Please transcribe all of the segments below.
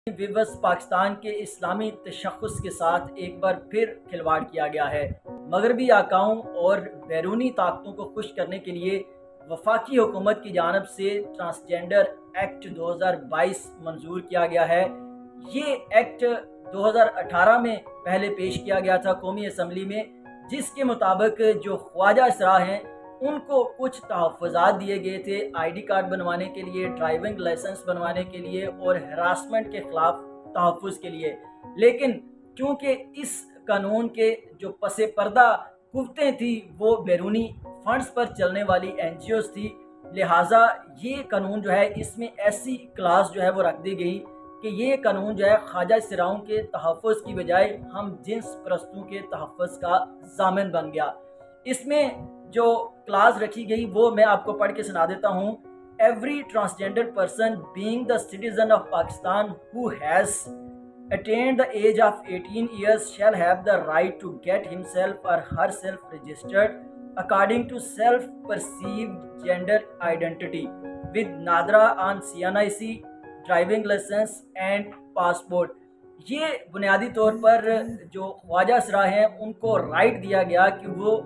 विवश पाकिस्तान के इस्लामी तशख़्ख़ुस के साथ एक बार फिर खिलवाड़ किया गया है। मगरबी आकाओं और बैरूनी ताकतों को खुश करने के लिए वफाकी हुकूमत की जानिब से ट्रांसजेंडर एक्ट 2022 मंजूर किया गया है। ये एक्ट 2018 में पहले पेश किया गया था कौमी असम्बली में, जिसके मुताबिक जो ख्वाजा असरा हैं उनको कुछ तहफ़्फ़ुज़ात दिए गए थे ID कार्ड बनवाने के लिए, ड्राइविंग लाइसेंस बनवाने के लिए और हरासमेंट के ख़िलाफ़ तहफ़्फ़ुज़ के लिए। लेकिन चूँकि इस कानून के जो पसे पर्दा कुव्वतें थी वो बैरूनी फ़ंड्स पर चलने वाली NGOs थी, लिहाजा ये कानून जो है इसमें ऐसी क्लास जो है वो रख दी गई कि ये कानून जो है ख्वाजा असराओं के तहफ़्फ़ुज़ की बजाय हम जिन्स परस्तों के तहफ़्फ़ुज़ का ज़ामिन बन गया। इसमें जो क्लास रखी गई वो मैं आपको पढ़ के सुना देता हूँ। Every transgender person being the citizen of Pakistan who has attained the age of 18 years shall have the right to get himself or herself registered according to self-perceived gender identity with NADRA on CNIC, driving licence and passport. ये बुनियादी तौर पर जो ख्वाजा असरा हैं उनको right दिया गया कि वो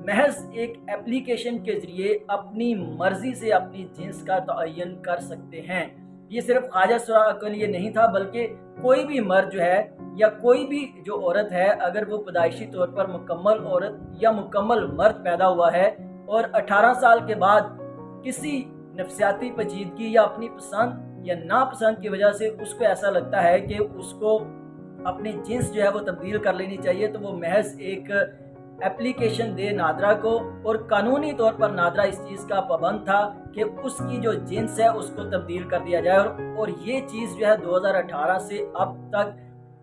महज एक एप्लीकेशन के ज़रिए अपनी मर्ज़ी से अपनी जिन्स का तयन कर सकते हैं। ये सिर्फ ख्वाजा असरा के लिए नहीं था, बल्कि कोई भी मर्द जो है या कोई भी जो औरत है, अगर वो पैदाइशी तौर पर मुकम्मल औरत या मुकम्मल मर्द पैदा हुआ है और 18 साल के बाद किसी नफसियाती पेचीदगी या अपनी पसंद या नापसंद की वजह से उसको ऐसा लगता है कि उसको अपनी जिन्स जो है वो तब्दील कर लेनी चाहिए, तो वो महज एक एप्लीकेशन दे नादरा को, और कानूनी तौर पर नादरा इस चीज़ का पाबंद था कि उसकी जो जिन्स है उसको तब्दील कर दिया जाए। और ये चीज़ जो है 2018 से अब तक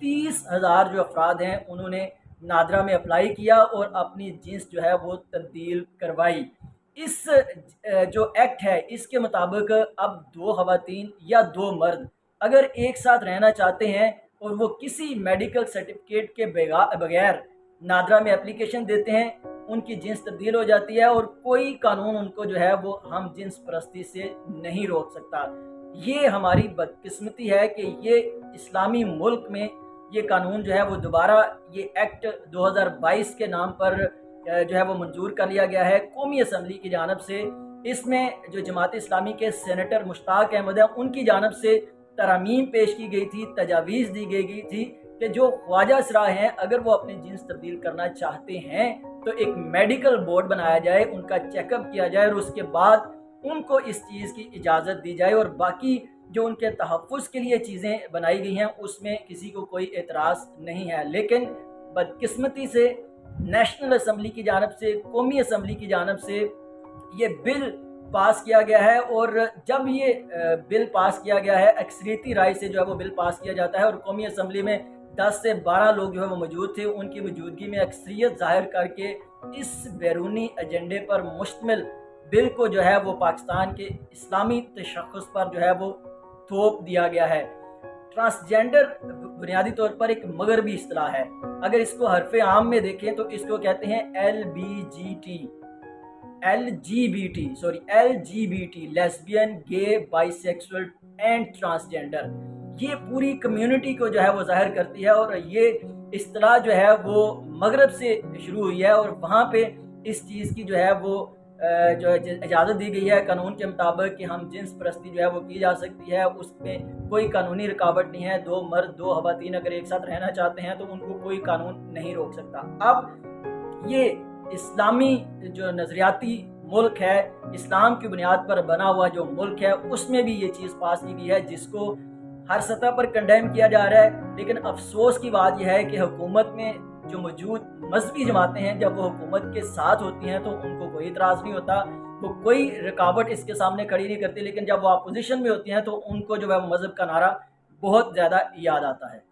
30,000 जो अफराद हैं उन्होंने नादरा में अप्लाई किया और अपनी जिन्स जो है वो तब्दील करवाई। इस जो एक्ट है इसके मुताबिक अब 2 ख़वातीन या 2 मर्द अगर एक साथ रहना चाहते हैं और वो किसी मेडिकल सर्टिफिकेट के बगैर नादरा में एप्लीकेशन देते हैं, उनकी जिन्स तब्दील हो जाती है और कोई कानून उनको जो है वो हम जिन्स परस्ती से नहीं रोक सकता। ये हमारी बदकिस्मती है कि ये इस्लामी मुल्क में ये कानून जो है वो दोबारा ये एक्ट 2022 के नाम पर जो है वो मंजूर कर लिया गया है कौमी असम्बली की जानिब से। इसमें जो जमात इस्लामी के सेनेटर मुश्ताक अहमद हैं उनकी जानिब से तरमीम पेश की गई थी, तजावीज़ दी गई थी कि जो ख्वाजा असरा हैं अगर वो अपनी जिन्स तब्दील करना चाहते हैं तो एक मेडिकल बोर्ड बनाया जाए, उनका चेकअप किया जाए और उसके बाद उनको इस चीज़ की इजाज़त दी जाए, और बाकी जो उनके तहफ़्फ़ुज़ के लिए चीज़ें बनाई गई हैं उसमें किसी को कोई एतराज़ नहीं है। लेकिन बदकिस्मती से नेशनल असम्बली की जानिब से, कौमी असम्बली की जानिब से ये बिल पास किया गया है, और जब ये बिल पास किया गया है अक्सरियती राय से जो है वो बिल पास किया जाता है और कौमी असम्बली में 10 से 12 लोग जो है वो मौजूद थे, उनकी मौजूदगी में अक्सरियत ज़ाहिर करके इस बैरूनी एजेंडे पर मुश्तमिल बिल को जो है वो पाकिस्तान के इस्लामी तशख़्ख़ुस पर जो है वो थोप दिया गया है। ट्रांसजेंडर बुनियादी तौर पर एक मगरबी इस्तिलाह है। अगर इसको हरफ आम में देखें तो इसको कहते हैं LGBT, lesbian, gay, bisexual and transgender. ये पूरी कम्युनिटी को जो है वो ज़ाहिर करती है, और ये इस्तिलाह जो है वो मगरब से शुरू हुई है और वहाँ पे इस चीज़ की जो है वो जो इजाज़त दी गई है कानून के मुताबिक कि हम जिन्स परस्ती जो है वो की जा सकती है, उसमें कोई कानूनी रुकावट नहीं है। 2 मर्द 2 ख़वातीन अगर एक साथ रहना चाहते हैं तो उनको कोई कानून नहीं रोक सकता। अब ये इस्लामी जो नज़रियाती मुल्क है, इस्लाम की बुनियाद पर बना हुआ जो मुल्क है, उसमें भी ये चीज़ पास की गई है जिसको हर सतह पर कंडेम किया जा रहा है। लेकिन अफसोस की बात यह है कि हुकूमत में जो मौजूद मजहबी जमातें हैं जब वो हुकूमत के साथ होती हैं तो उनको कोई इतराज़ नहीं होता, वो कोई रुकावट इसके सामने खड़ी नहीं करती, लेकिन जब वो अपोजिशन में होती हैं तो उनको जो है वो मज़हब का नारा बहुत ज़्यादा याद आता है।